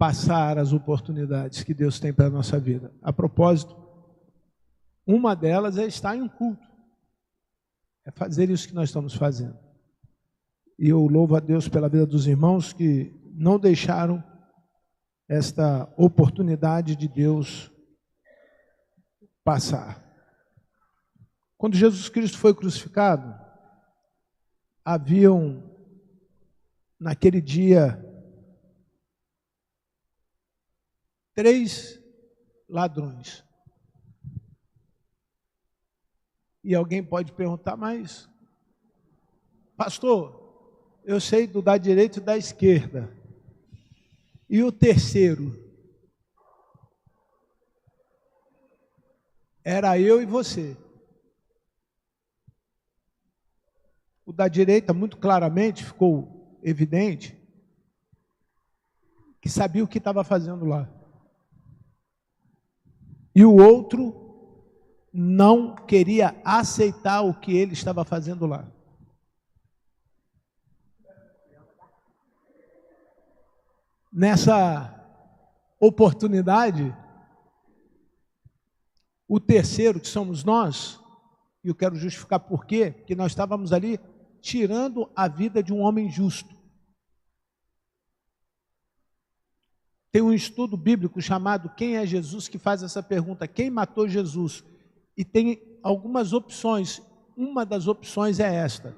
passar as oportunidades que Deus tem para a nossa vida. A propósito, uma delas é estar em um culto. É fazer isso que nós estamos fazendo. E eu louvo a Deus pela vida dos irmãos que não deixaram esta oportunidade de Deus passar. Quando Jesus Cristo foi crucificado, haviam, naquele dia, 3 ladrões. E alguém pode perguntar, mas, pastor, eu sei do da direita e da esquerda. E o terceiro? Era eu e você. O da direita, muito claramente, ficou evidente, que sabia o que estava fazendo lá. E o outro não queria aceitar o que ele estava fazendo lá. Nessa oportunidade, o terceiro, que somos nós, e eu quero justificar por quê, porque nós estávamos ali tirando a vida de um homem justo. Tem um estudo bíblico chamado Quem é Jesus, que faz essa pergunta, quem matou Jesus? E tem algumas opções, uma das opções é esta: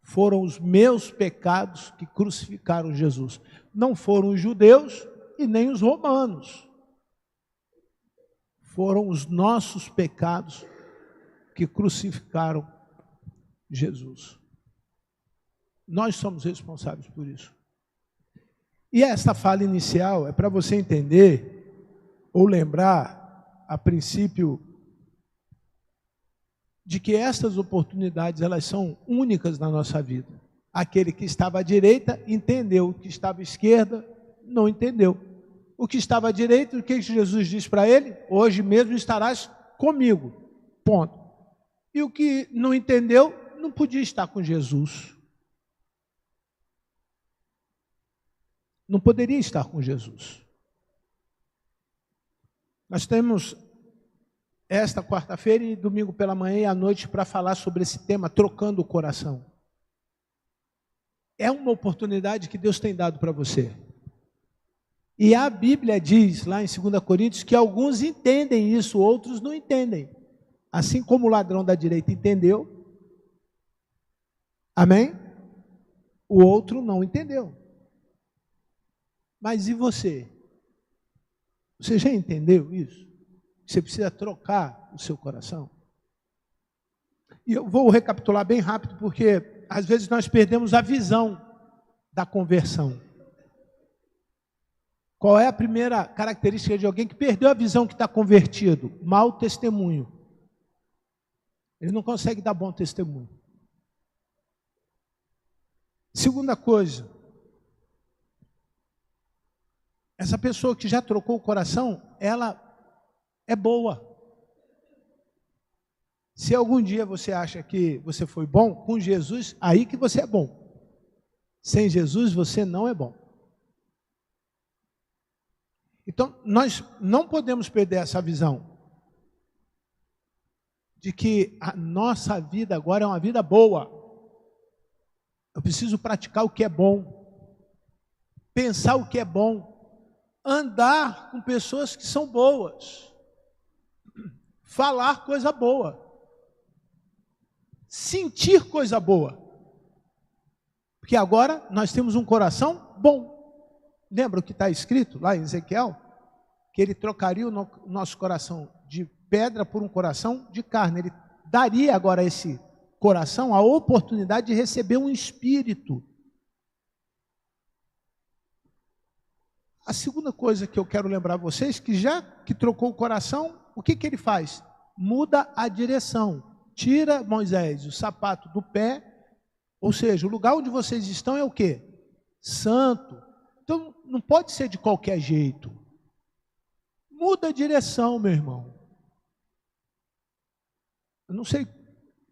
foram os meus pecados que crucificaram Jesus. Não foram os judeus e nem os romanos. Foram os nossos pecados que crucificaram Jesus. Nós somos responsáveis por isso. E esta fala inicial é para você entender ou lembrar, a princípio, de que estas oportunidades, elas são únicas na nossa vida. Aquele que estava à direita entendeu, o que estava à esquerda não entendeu. O que estava à direita, o que Jesus disse para ele? Hoje mesmo estarás comigo. Ponto. E o que não entendeu, não podia estar com Jesus. Não poderia estar com Jesus. Nós temos esta quarta-feira e domingo pela manhã e à noite para falar sobre esse tema, trocando o coração. É uma oportunidade que Deus tem dado para você. E a Bíblia diz, lá em 2 Coríntios, que alguns entendem isso, outros não entendem. Assim como o ladrão da direita entendeu, amém? O outro não entendeu. Mas e você? Você já entendeu isso? Você precisa trocar o seu coração? E eu vou recapitular bem rápido, porque às vezes nós perdemos a visão da conversão. Qual é a primeira característica de alguém que perdeu a visão que está convertido? Mau testemunho. Ele não consegue dar bom testemunho. Segunda coisa, essa pessoa que já trocou o coração, ela é boa. Se algum dia você acha que você foi bom, com Jesus, aí que você é bom. Sem Jesus, você não é bom. Então, nós não podemos perder essa visão de que a nossa vida agora é uma vida boa. Eu preciso praticar o que é bom, pensar o que é bom, andar com pessoas que são boas, falar coisa boa, sentir coisa boa, porque agora nós temos um coração bom. Lembra o que está escrito lá em Ezequiel? Que ele trocaria o nosso coração de pedra por um coração de carne. Ele daria agora a esse coração a oportunidade de receber um espírito. A segunda coisa que eu quero lembrar a vocês, que já que trocou o coração, o que ele faz? Muda a direção. Tira, Moisés, o sapato do pé, ou seja, o lugar onde vocês estão é o quê? Santo. Então, não pode ser de qualquer jeito. Muda a direção, meu irmão. Eu não sei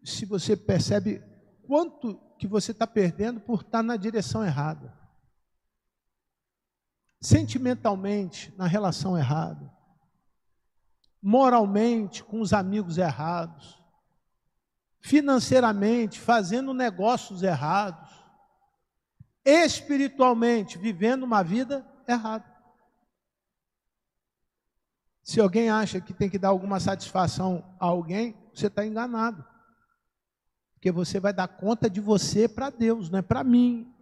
se você percebe quanto que você está perdendo por estar na direção errada. sentimentalmente na relação errada, moralmente com os amigos errados, financeiramente fazendo negócios errados, espiritualmente vivendo uma vida errada. Se alguém acha que tem que dar alguma satisfação a alguém, você está enganado. Porque você vai dar conta de você para Deus, não é para mim,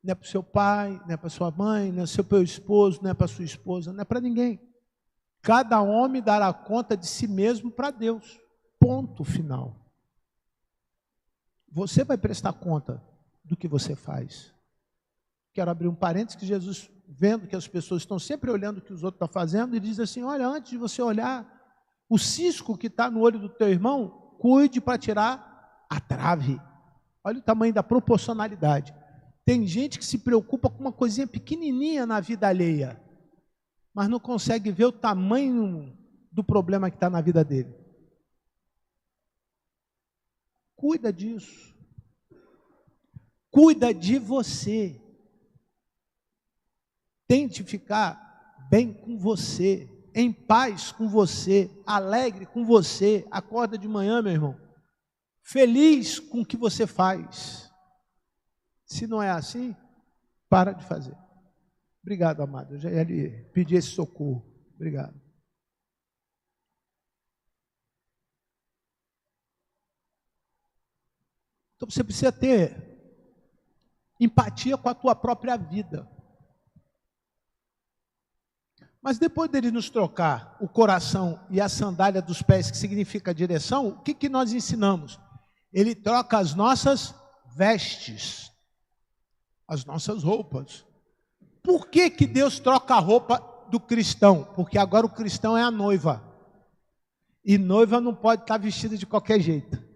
não é para o seu pai, não é para sua mãe, não é para o seu esposo, não é para sua esposa, não é para ninguém. Cada homem dará conta de si mesmo para Deus. Ponto final. Você vai prestar conta do que você faz. Quero abrir um parênteses que Jesus, vendo que as pessoas estão sempre olhando o que os outros estão fazendo, e diz assim, olha, antes de você olhar o cisco que está no olho do teu irmão, cuide para tirar a trave. Olha o tamanho da proporcionalidade. Tem gente que se preocupa com uma coisinha pequenininha na vida alheia, mas não consegue ver o tamanho do problema que está na vida dele. Cuida disso. Cuida de você. Tente ficar bem com você, em paz com você, alegre com você. Acorda de manhã, meu irmão, feliz com o que você faz. Se não é assim, para de fazer. Obrigado, amado. Eu já ia lhe pedir esse socorro. Obrigado. Então você precisa ter empatia com a tua própria vida. Mas depois dele nos trocar o coração e a sandália dos pés, que significa direção, o que nós ensinamos? Ele troca as nossas vestes, as nossas roupas. Por que Deus troca a roupa do cristão? Porque agora o cristão é a noiva. E noiva não pode estar vestida de qualquer jeito.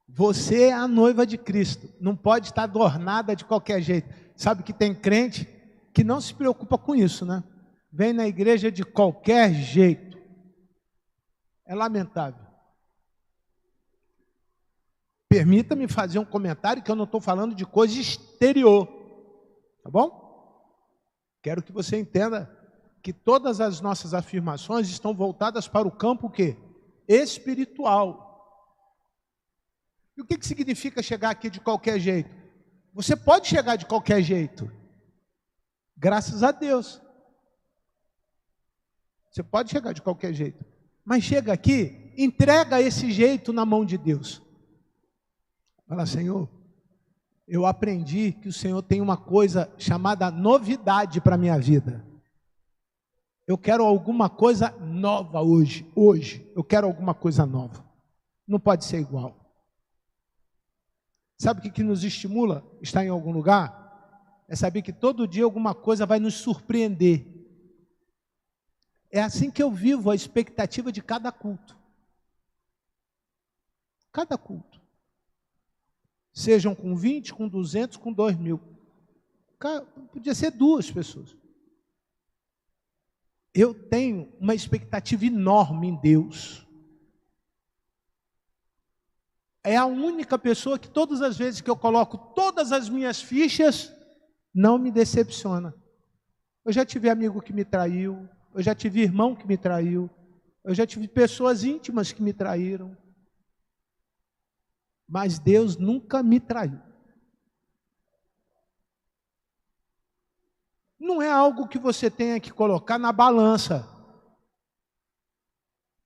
Você é a noiva de Cristo, não pode estar adornada de qualquer jeito. Sabe que tem crente que não se preocupa com isso, né? Vem na igreja de qualquer jeito. É lamentável. Permita-me fazer um comentário que eu não estou falando de coisa exterior, tá bom? Quero que você entenda que todas as nossas afirmações estão voltadas para o campo o quê? Espiritual. E o que significa chegar aqui de qualquer jeito? Você pode chegar de qualquer jeito, graças a Deus. Você pode chegar de qualquer jeito, mas chega aqui, entrega esse jeito na mão de Deus. Fala, Senhor, eu aprendi que o Senhor tem uma coisa chamada novidade para a minha vida. Eu quero alguma coisa nova hoje. Hoje, eu quero alguma coisa nova. Não pode ser igual. Sabe o que nos estimula? Estar em algum lugar? É saber que todo dia alguma coisa vai nos surpreender. É assim que eu vivo a expectativa de cada culto. Cada culto. Sejam com 20, com 200, com 2.000. Podia ser 2 pessoas. Eu tenho uma expectativa enorme em Deus. É a única pessoa que todas as vezes que eu coloco todas as minhas fichas, não me decepciona. Eu já tive amigo que me traiu, eu já tive irmão que me traiu, eu já tive pessoas íntimas que me traíram. Mas Deus nunca me traiu. Não é algo que você tenha que colocar na balança.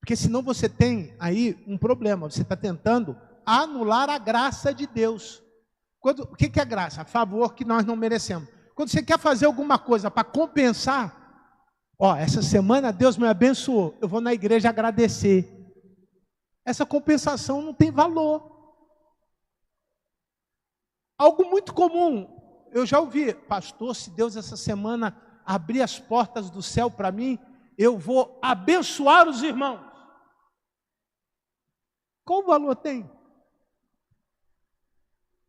Porque senão você tem aí um problema. Você está tentando anular a graça de Deus. O que é graça? A favor que nós não merecemos. Quando você quer fazer alguma coisa para compensar, essa semana Deus me abençoou, eu vou na igreja agradecer. Essa compensação não tem valor. Algo muito comum, eu já ouvi, pastor, se Deus essa semana abrir as portas do céu para mim, eu vou abençoar os irmãos. Qual valor tem?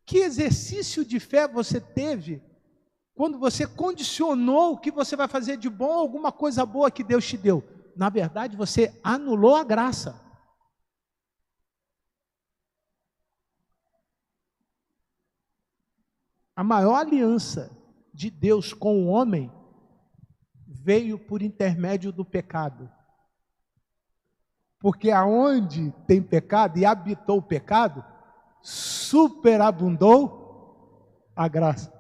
Que exercício de fé você teve quando você condicionou o que você vai fazer de bom, alguma coisa boa que Deus te deu? Na verdade, você anulou a graça. A maior aliança de Deus com o homem veio por intermédio do pecado. Porque aonde tem pecado e habitou o pecado, superabundou a graça.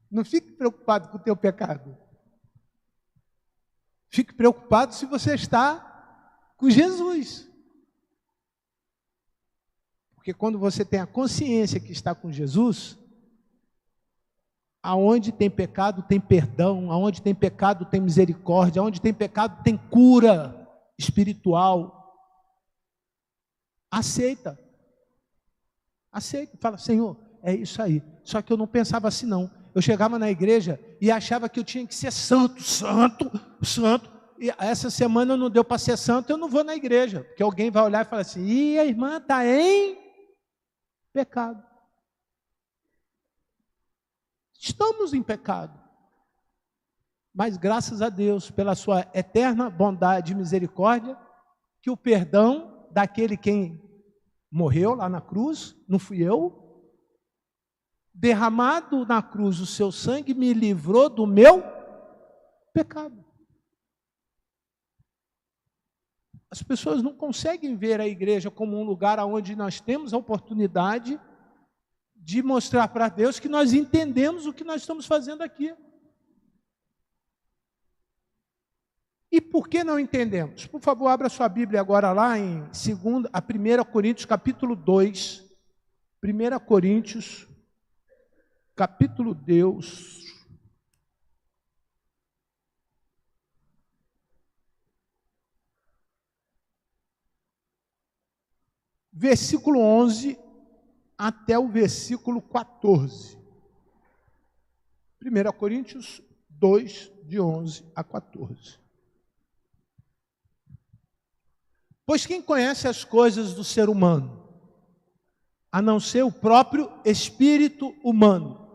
Não fique preocupado com o teu pecado. Fique preocupado se você está com Jesus. Porque quando você tem a consciência que está com Jesus, aonde tem pecado tem perdão, aonde tem pecado tem misericórdia, aonde tem pecado tem cura espiritual. Aceita. Aceita. Fala, Senhor, é isso aí. Só que eu não pensava assim não. Eu chegava na igreja e achava que eu tinha que ser santo. E essa semana não deu para ser santo, eu não vou na igreja. Porque alguém vai olhar e falar assim, a irmã está em pecado. Estamos em pecado. Mas graças a Deus, pela sua eterna bondade e misericórdia, que o perdão daquele quem morreu lá na cruz, não fui eu, derramado na cruz o seu sangue me livrou do meu pecado. As pessoas não conseguem ver a igreja como um lugar onde nós temos a oportunidade de mostrar para Deus que nós entendemos o que nós estamos fazendo aqui. E por que não entendemos? Por favor, abra sua Bíblia agora lá em 1 Coríntios, capítulo 2. 1 Coríntios, capítulo 2. Versículo 11 até o versículo 14. 1 Coríntios 2, de 11 a 14. Pois quem conhece as coisas do ser humano, a não ser o próprio espírito humano?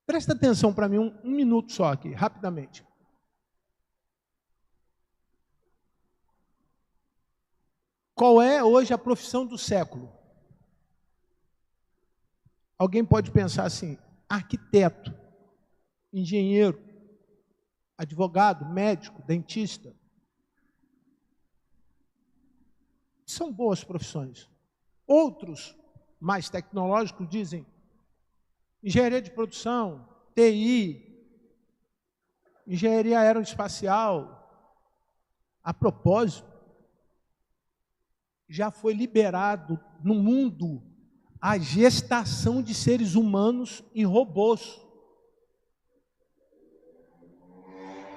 Presta atenção para mim, um minuto só aqui, rapidamente. Qual é hoje a profissão do século? Alguém pode pensar assim, arquiteto, engenheiro, advogado, médico, dentista. São boas profissões. Outros, mais tecnológicos, dizem engenharia de produção, TI, engenharia aeroespacial. A propósito, já foi liberado no mundo a gestação de seres humanos em robôs.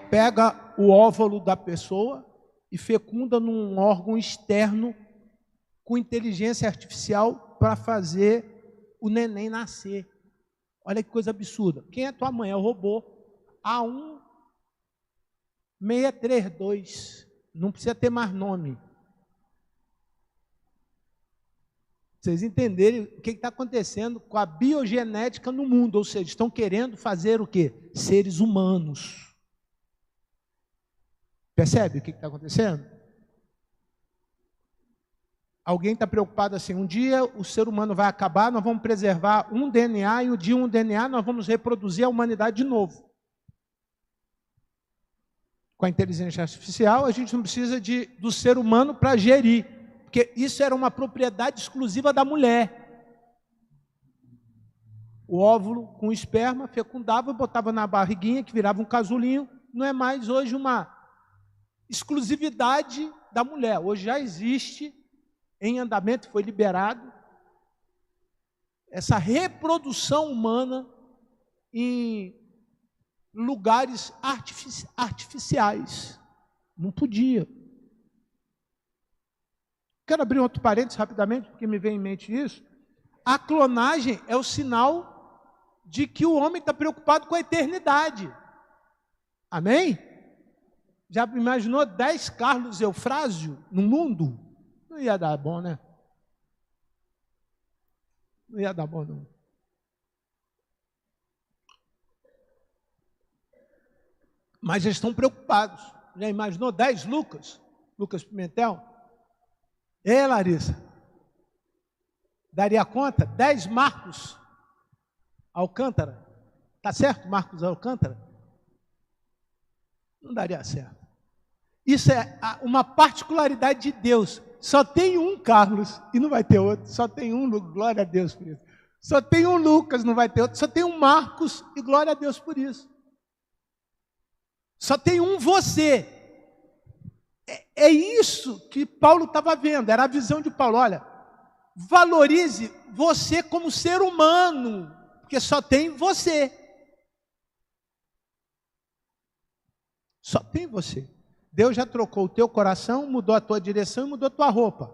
Pega o óvulo da pessoa e fecunda num órgão externo com inteligência artificial para fazer o neném nascer. Olha que coisa absurda. Quem é tua mãe? É o robô A1632. Não precisa ter mais nome. Vocês entenderem o que está acontecendo com a biogenética no mundo, ou seja, estão querendo fazer o quê? Seres humanos. Percebe o que está acontecendo? Alguém está preocupado assim, um dia o ser humano vai acabar, nós vamos preservar um DNA, e um dia um DNA nós vamos reproduzir a humanidade de novo. Com a inteligência artificial, a gente não precisa do ser humano para gerir, porque isso era uma propriedade exclusiva da mulher. O óvulo com esperma fecundava, botava na barriguinha, que virava um casulinho, não é mais hoje uma exclusividade da mulher. Hoje já existe, em andamento, foi liberado, essa reprodução humana em lugares artificiais. Não podia. Quero abrir outro parênteses rapidamente, porque me vem em mente isso. A clonagem é o sinal de que o homem está preocupado com a eternidade. Amém? Já imaginou 10 Carlos Eufrásio no mundo? Não ia dar bom, né? Não ia dar bom, não. Mas eles estão preocupados. Já imaginou 10 Lucas? Lucas Pimentel? Larissa? Daria conta? 10 Marcos Alcântara? Está certo, Marcos Alcântara? Não daria certo. Isso é uma particularidade de Deus. Só tem um Carlos e não vai ter outro. Só tem um, glória a Deus por isso. Só tem um Lucas, não vai ter outro. Só tem um Marcos e glória a Deus por isso. Só tem um você. É isso que Paulo estava vendo. Era a visão de Paulo. Olha, valorize você como ser humano, porque só tem você. Só tem você. Deus já trocou o teu coração, mudou a tua direção e mudou a tua roupa.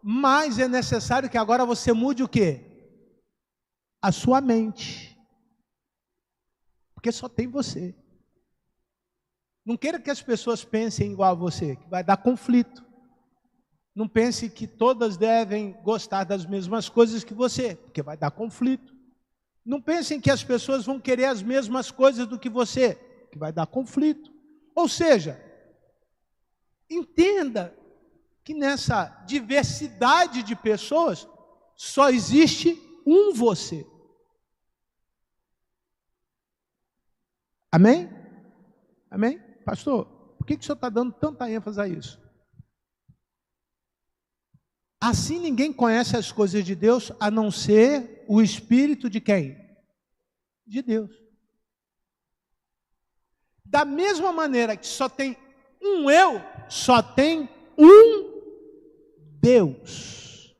Mas é necessário que agora você mude o quê? A sua mente. Porque só tem você. Não queira que as pessoas pensem igual a você, que vai dar conflito. Não pense que todas devem gostar das mesmas coisas que você, porque vai dar conflito. Não pensem que as pessoas vão querer as mesmas coisas do que você, que vai dar conflito. Ou seja, entenda que nessa diversidade de pessoas só existe um você. Amém? Amém? Pastor, por que o senhor está dando tanta ênfase a isso? Assim ninguém conhece as coisas de Deus a não ser o Espírito de quem? De Deus. Da mesma maneira que só tem um eu, só tem um Deus.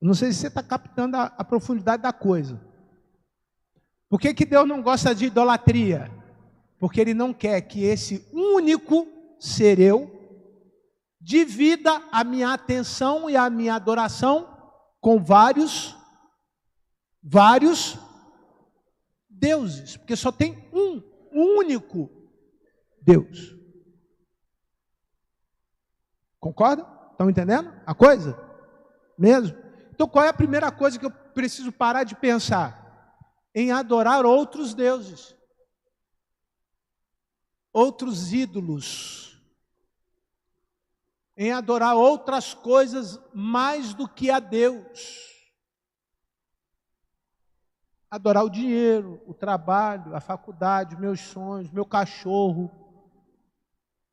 Não sei se você está captando a profundidade da coisa. Por que Deus não gosta de idolatria? Porque Ele não quer que esse único ser eu divida a minha atenção e a minha adoração com vários deuses. Porque só tem um único Deus. Concorda? Estão entendendo a coisa? Mesmo? Então qual é a primeira coisa que eu preciso parar de pensar? Em adorar outros deuses. Outros ídolos. Em adorar outras coisas mais do que a Deus. Adorar o dinheiro, o trabalho, a faculdade, meus sonhos, meu cachorro,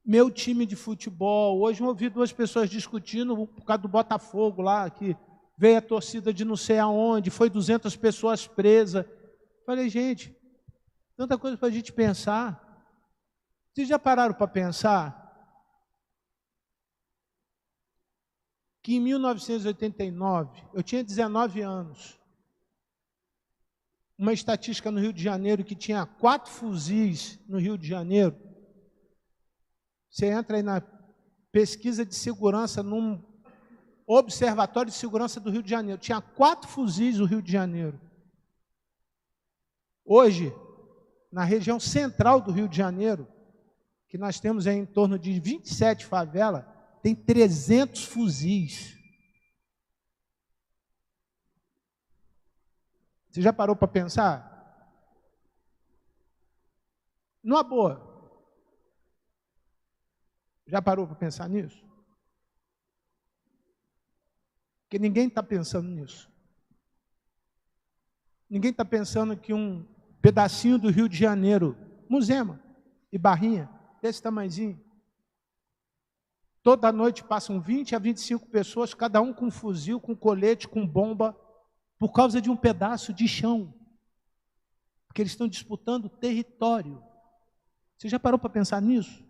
meu time de futebol. Hoje eu ouvi duas pessoas discutindo por causa do Botafogo lá, que veio a torcida de não sei aonde, foi 200 pessoas presas. Falei, gente, tanta coisa para a gente pensar. Vocês já pararam para pensar que em 1989, eu tinha 19 anos, uma estatística no Rio de Janeiro que tinha 4 fuzis no Rio de Janeiro. Você entra aí na pesquisa de segurança num observatório de segurança do Rio de Janeiro. Tinha 4 fuzis no Rio de Janeiro. Hoje, na região central do Rio de Janeiro, que nós temos em torno de 27 favelas, tem 300 fuzis. Você já parou para pensar? Numa boa. Já parou para pensar nisso? Porque ninguém está pensando nisso. Ninguém está pensando que um pedacinho do Rio de Janeiro, Muzema e Barrinha, desse tamanhozinho, toda noite passam 20 a 25 pessoas, cada um com um fuzil, com colete, com bomba, por causa de um pedaço de chão. Porque eles estão disputando território. Você já parou para pensar nisso?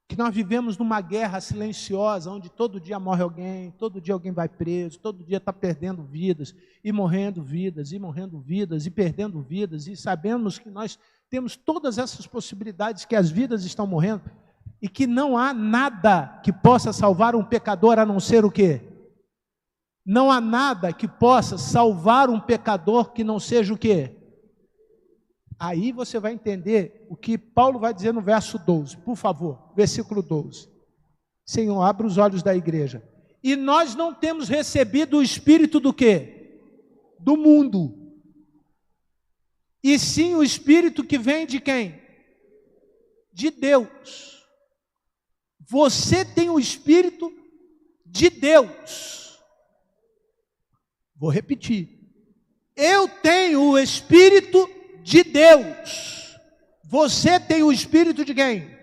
Que nós vivemos numa guerra silenciosa, onde todo dia morre alguém, todo dia alguém vai preso, todo dia está perdendo vidas, e morrendo vidas, e morrendo vidas, e perdendo vidas, e sabemos que nós temos todas essas possibilidades, que as vidas estão morrendo, e que não há nada que possa salvar um pecador, a não ser o quê? Não há nada que possa salvar um pecador que não seja o quê? Aí você vai entender o que Paulo vai dizer no verso 12, por favor, versículo 12. Senhor, abra os olhos da igreja. E nós não temos recebido o Espírito do quê? Do mundo. E sim o Espírito que vem de quem? De Deus. Você tem o Espírito de Deus. Vou repetir. Eu tenho o Espírito de Deus. Você tem o Espírito de quem?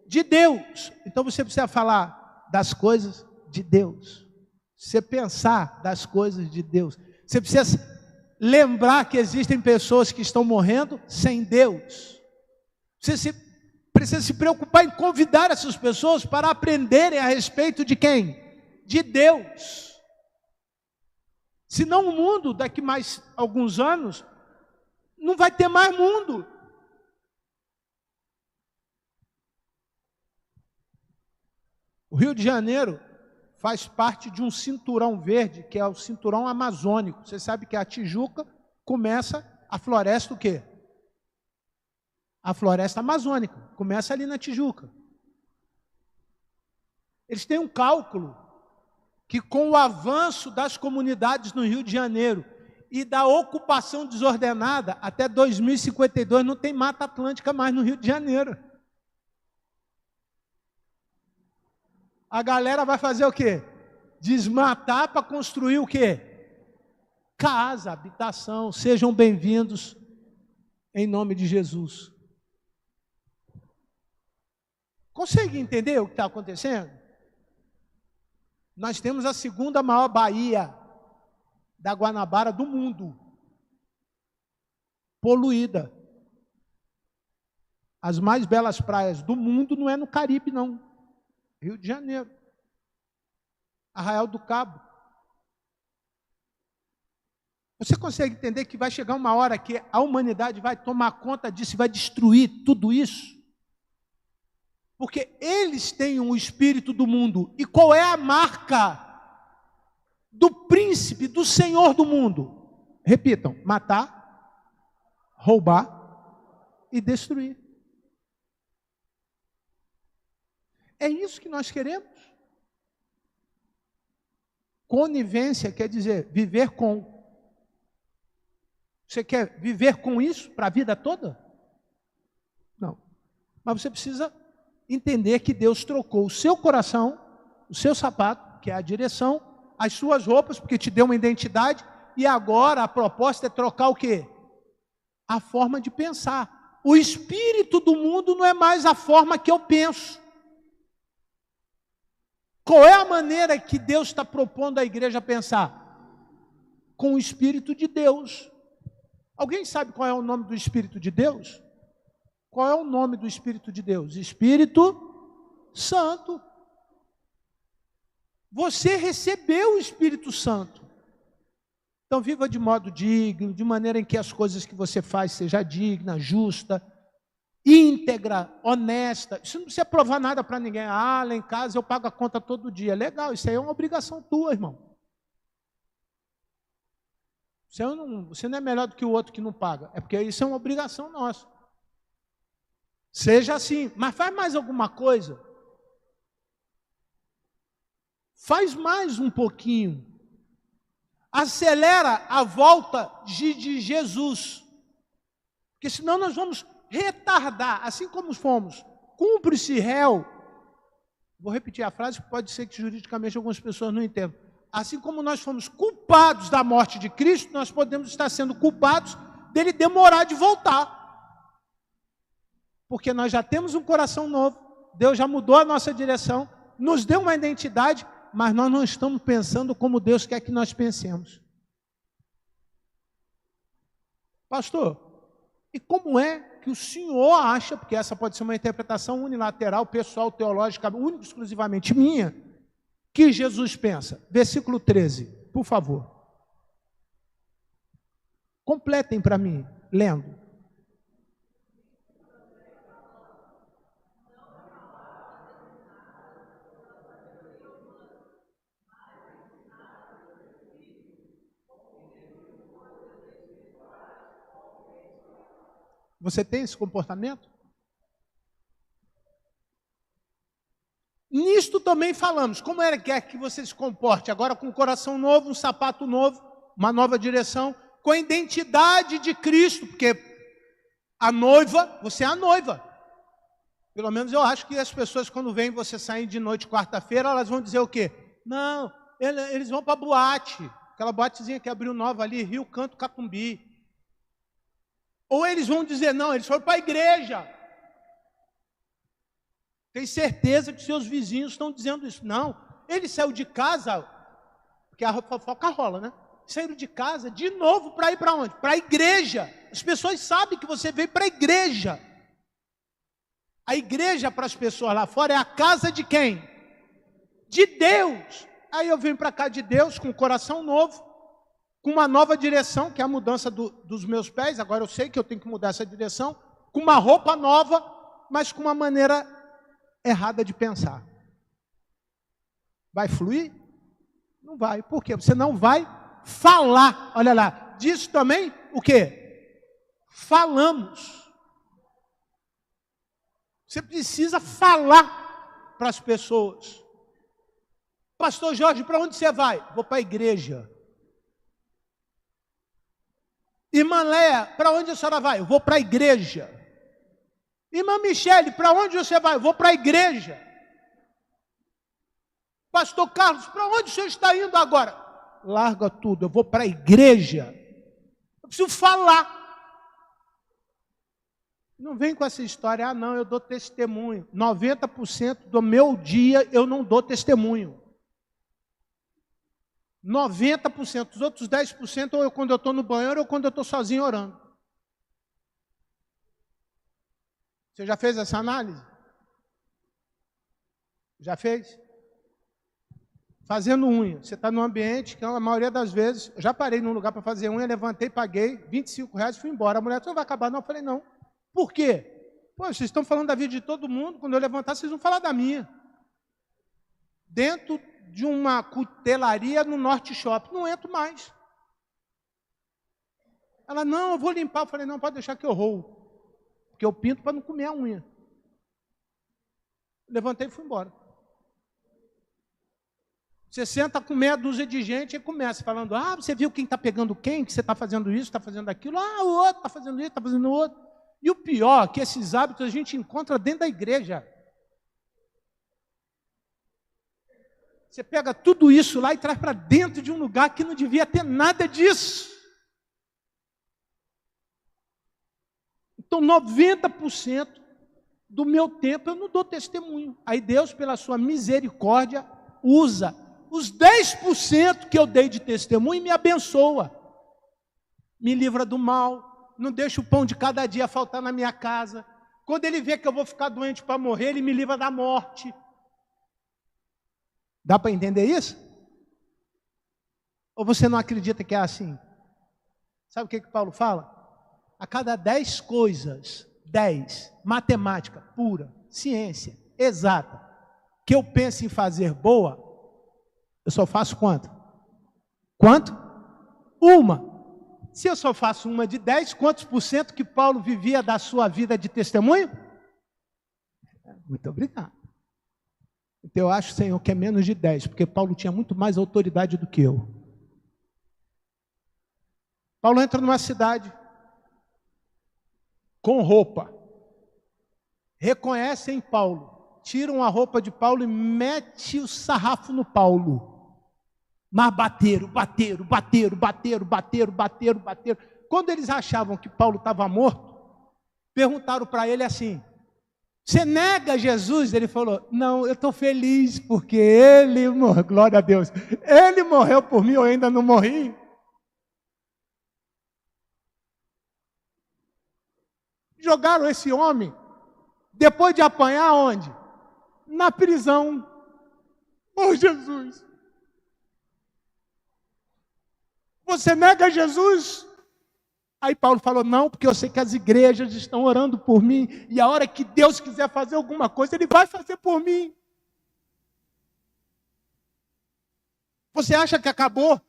De Deus. Então você precisa falar das coisas de Deus. Você pensar das coisas de Deus. Você precisa lembrar que existem pessoas que estão morrendo sem Deus. Você precisa se preocupar em convidar essas pessoas para aprenderem a respeito de quem? De Deus. Senão o mundo, daqui mais alguns anos, não vai ter mais mundo. O Rio de Janeiro faz parte de um cinturão verde, que é o cinturão amazônico. Você sabe que a Tijuca começa a floresta o quê? A floresta amazônica. Começa ali na Tijuca. Eles têm um cálculo que com o avanço das comunidades no Rio de Janeiro e da ocupação desordenada, até 2052 não tem Mata Atlântica mais no Rio de Janeiro. A galera vai fazer o quê? Desmatar para construir o quê? Casa, habitação. Sejam bem-vindos em nome de Jesus. Consegue entender o que está acontecendo? Nós temos a segunda maior baía da Guanabara do mundo. Poluída. As mais belas praias do mundo não é no Caribe, não. Rio de Janeiro. Arraial do Cabo. Você consegue entender que vai chegar uma hora que a humanidade vai tomar conta disso e vai destruir tudo isso? Porque eles têm o espírito do mundo. E qual é a marca do príncipe, do senhor do mundo? Repitam: matar, roubar e destruir. É isso que nós queremos. Conivência quer dizer viver com. Você quer viver com isso para a vida toda? Não. Mas você precisa entender que Deus trocou o seu coração, o seu sapato, que é a direção, as suas roupas, porque te deu uma identidade, e agora a proposta é trocar o quê? A forma de pensar. O espírito do mundo não é mais a forma que eu penso. Qual é a maneira que Deus está propondo à igreja pensar? Com o Espírito de Deus. Alguém sabe qual é o nome do Espírito de Deus? Qual é o nome do Espírito de Deus? Espírito Santo. Você recebeu o Espírito Santo. Então viva de modo digno, de maneira em que as coisas que você faz seja digna, justa, íntegra, honesta. Isso não precisa provar nada para ninguém. Ah, lá em casa eu pago a conta todo dia. Legal, isso aí é uma obrigação tua, irmão. Você não é melhor do que o outro que não paga. É porque isso é uma obrigação nossa. Seja assim, mas faz mais alguma coisa. Faz mais um pouquinho. Acelera a volta de Jesus. Porque senão nós vamos retardar, assim como fomos cúmplice réu. Vou repetir a frase, que pode ser que juridicamente algumas pessoas não entendam. Assim como nós fomos culpados da morte de Cristo, nós podemos estar sendo culpados dele demorar de voltar. Porque nós já temos um coração novo, Deus já mudou a nossa direção, nos deu uma identidade, mas nós não estamos pensando como Deus quer que nós pensemos. Pastor, e como é que o senhor acha, porque essa pode ser uma interpretação unilateral, pessoal, teológica, única, exclusivamente minha, que Jesus pensa? Versículo 13, por favor. Completem para mim, lendo. Você tem esse comportamento? Nisto também falamos. Como é que quer que você se comporte? Agora com um coração novo, um sapato novo, uma nova direção, com a identidade de Cristo, porque a noiva, você é a noiva. Pelo menos eu acho que as pessoas, quando veem você sair de noite quarta-feira, elas vão dizer o quê? Não, eles vão para a boate. aquela boatezinha que abriu nova ali, Rio Canto Catumbi. Ou eles vão dizer, não, eles foram para a igreja. Tem certeza que seus vizinhos estão dizendo isso. Não, ele saiu de casa, porque a fofoca rola, né? Saíram de casa de novo para ir para onde? Para a igreja. As pessoas sabem que você veio para a igreja. A igreja para as pessoas lá fora é a casa de quem? De Deus. Aí eu venho para cá de Deus com um coração novo, com uma nova direção, que é a mudança dos meus pés. Agora eu sei que eu tenho que mudar essa direção, com uma roupa nova, mas com uma maneira errada de pensar. Vai fluir? Não vai. Por quê? Você não vai falar. Olha lá, disso também o quê? Falamos. Você precisa falar para as pessoas. Pastor Jorge, para onde você vai? Vou para a igreja. Irmã Léa, para onde a senhora vai? Eu vou para a igreja. Irmã Michele, para onde você vai? Eu vou para a igreja. Pastor Carlos, para onde o senhor está indo agora? Larga tudo, eu vou para a igreja. Eu preciso falar. Não vem com essa história, não, eu dou testemunho. 90% do meu dia eu não dou testemunho. 90%, os outros 10% ou quando eu estou no banheiro ou quando eu estou sozinho orando. Você já fez essa análise? Já fez? Fazendo unha. Você está num ambiente que a maioria das vezes, eu já parei num lugar para fazer unha, levantei, paguei R$25 e fui embora. A mulher, você não vai acabar não? Eu falei, não. Por quê? Pô, vocês estão falando da vida de todo mundo, quando eu levantar, vocês vão falar da minha. Dentro de uma cutelaria no Norte Shopping, não entro mais. Ela, não, eu vou limpar. Eu falei, não, pode deixar que eu roo. Porque eu pinto para não comer a unha. Levantei e fui embora. Você senta com meia dúzia de gente e começa falando, ah, você viu quem está pegando quem, que você está fazendo isso, está fazendo aquilo, ah, o outro está fazendo isso, está fazendo o outro. E o pior é que esses hábitos a gente encontra dentro da igreja. Você pega tudo isso lá e traz para dentro de um lugar que não devia ter nada disso. Então, 90% do meu tempo eu não dou testemunho. Aí Deus, pela sua misericórdia, usa os 10% que eu dei de testemunho e me abençoa. Me livra do mal, não deixa o pão de cada dia faltar na minha casa. Quando Ele vê que eu vou ficar doente para morrer, Ele me livra da morte. Dá para entender isso? Ou você não acredita que é assim? Sabe o que Paulo fala? A cada 10 coisas, 10, matemática pura, ciência exata, que eu penso em fazer boa, eu só faço quanto? Quanto? Uma. Se eu só faço uma de 10, quantos por cento que Paulo vivia da sua vida de testemunho? Muito obrigado. Então eu acho, Senhor, que é menos de 10, porque Paulo tinha muito mais autoridade do que eu. Paulo entra numa cidade com roupa. Reconhecem Paulo, tiram a roupa de Paulo e metem o sarrafo no Paulo. Mas bateram. Quando eles achavam que Paulo estava morto, perguntaram para ele assim, você nega Jesus? Ele falou, não, eu estou feliz porque ele morreu, glória a Deus, ele morreu por mim, eu ainda não morri. Jogaram esse homem, depois de apanhar onde? Na prisão. Oh, Jesus! Você nega Jesus? Aí Paulo falou, não, porque eu sei que as igrejas estão orando por mim, e a hora que Deus quiser fazer alguma coisa, Ele vai fazer por mim. Você acha que acabou?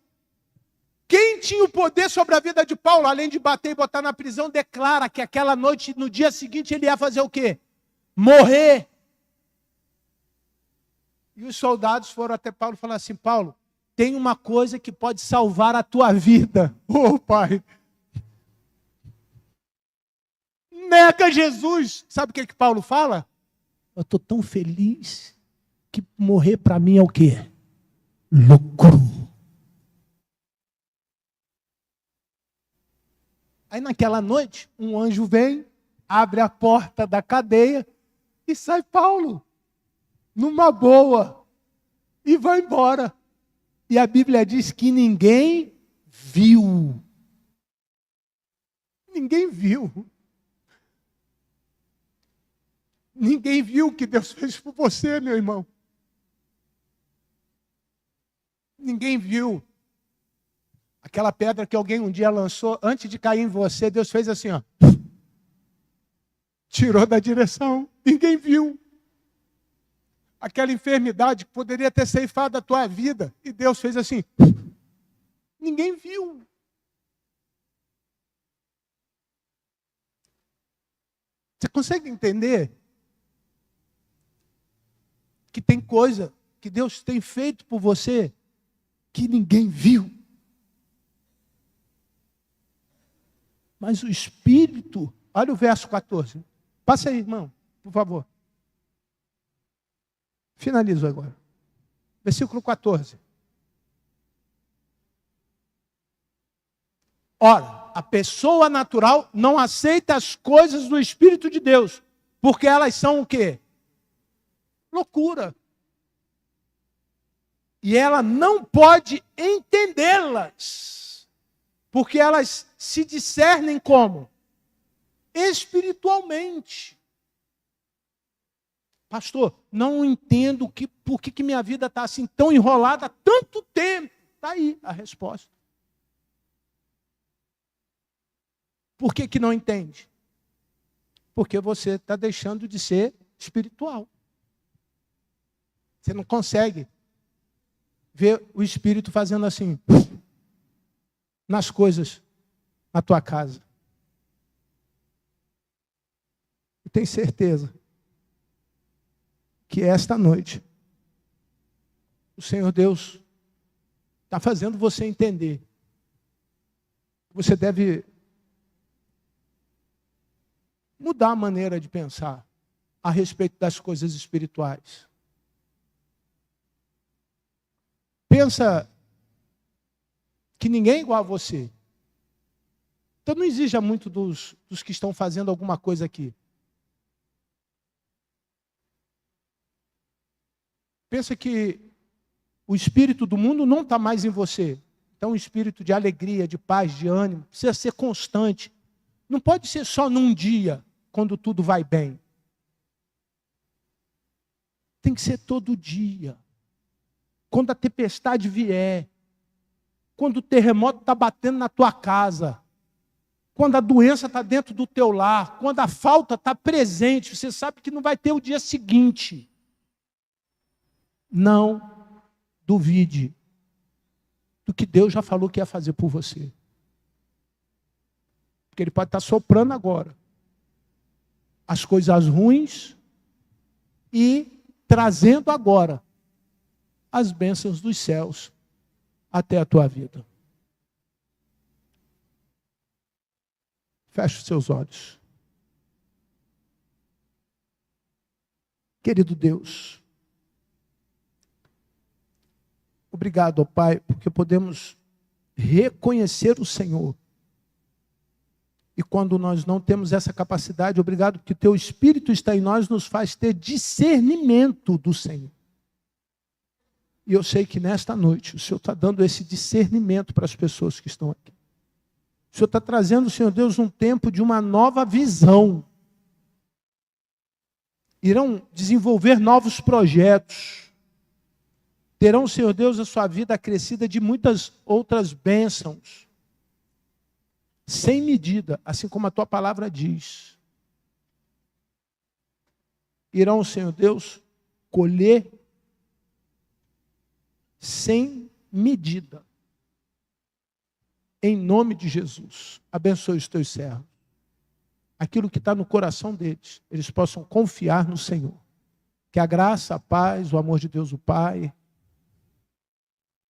Quem tinha o poder sobre a vida de Paulo, além de bater e botar na prisão, declara que aquela noite, no dia seguinte, ele ia fazer o quê? Morrer. E os soldados foram até Paulo e falaram assim, Paulo, tem uma coisa que pode salvar a tua vida. Oh, Pai! Nega Jesus. Sabe o que Paulo fala? Eu estou tão feliz que morrer para mim é o quê? Lucro. Aí naquela noite, um anjo vem, abre a porta da cadeia e sai Paulo, numa boa, e vai embora. E a Bíblia diz que ninguém viu. Ninguém viu. Ninguém viu o que Deus fez por você, meu irmão. Ninguém viu. Aquela pedra que alguém um dia lançou, antes de cair em você, Deus fez assim, ó. Tirou da direção. Ninguém viu. Aquela enfermidade que poderia ter ceifado a tua vida, e Deus fez assim. Ninguém viu. Você consegue entender que tem coisa que Deus tem feito por você que ninguém viu? Mas o Espírito, olha o verso 14. Passa aí, irmão, por favor. Finalizo agora. Versículo 14. Ora, a pessoa natural não aceita as coisas do Espírito de Deus, porque elas são o quê? Loucura. E ela não pode entendê-las, porque elas se discernem como? Espiritualmente. Pastor, não entendo por que minha vida está assim tão enrolada há tanto tempo. Está aí a resposta. Por que não entende? Porque você está deixando de ser espiritual. Você não consegue ver o Espírito fazendo assim nas coisas na tua casa. Eu tenho certeza que esta noite o Senhor Deus está fazendo você entender. Você deve mudar a maneira de pensar a respeito das coisas espirituais. Pensa que ninguém é igual a você. Então não exija muito dos que estão fazendo alguma coisa aqui. Pensa que o espírito do mundo não está mais em você. Então, um espírito de alegria, de paz, de ânimo, precisa ser constante. Não pode ser só num dia, quando tudo vai bem. Tem que ser todo dia. Quando a tempestade vier, quando o terremoto está batendo na tua casa, quando a doença está dentro do teu lar, quando a falta está presente, você sabe que não vai ter o dia seguinte. Não duvide do que Deus já falou que ia fazer por você. Porque Ele pode estar soprando agora as coisas ruins e trazendo agora as bênçãos dos céus até a tua vida. Feche os seus olhos. Querido Deus, obrigado, ó Pai, porque podemos reconhecer o Senhor. E quando nós não temos essa capacidade, obrigado que o Teu Espírito está em nós, nos faz ter discernimento do Senhor. E eu sei que nesta noite o Senhor está dando esse discernimento para as pessoas que estão aqui. O Senhor está trazendo, Senhor Deus, um tempo de uma nova visão. Irão desenvolver novos projetos. Terão, Senhor Deus, a sua vida acrescida de muitas outras bênçãos. Sem medida, assim como a Tua palavra diz. Irão, Senhor Deus, colher sem medida. Em nome de Jesus, abençoe os Teus servos. Aquilo que está no coração deles, eles possam confiar no Senhor. Que a graça, a paz, o amor de Deus o Pai,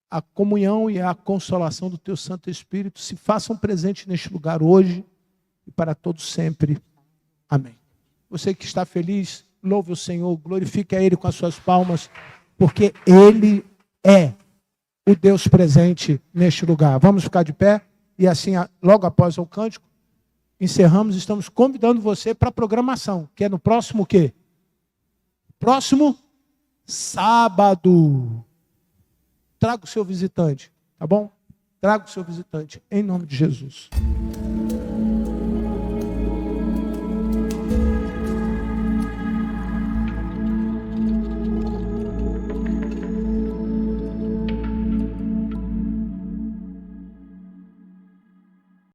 a comunhão e a consolação do Teu Santo Espírito se façam presentes neste lugar hoje e para todos sempre. Amém. Você que está feliz, louve o Senhor, glorifique a Ele com as suas palmas, porque Ele é o Deus presente neste lugar. Vamos ficar de pé e assim, logo após o cântico, encerramos, estamos convidando você para a programação, que é no próximo quê? Próximo sábado. Traga o seu visitante, tá bom? Traga o seu visitante, em nome de Jesus.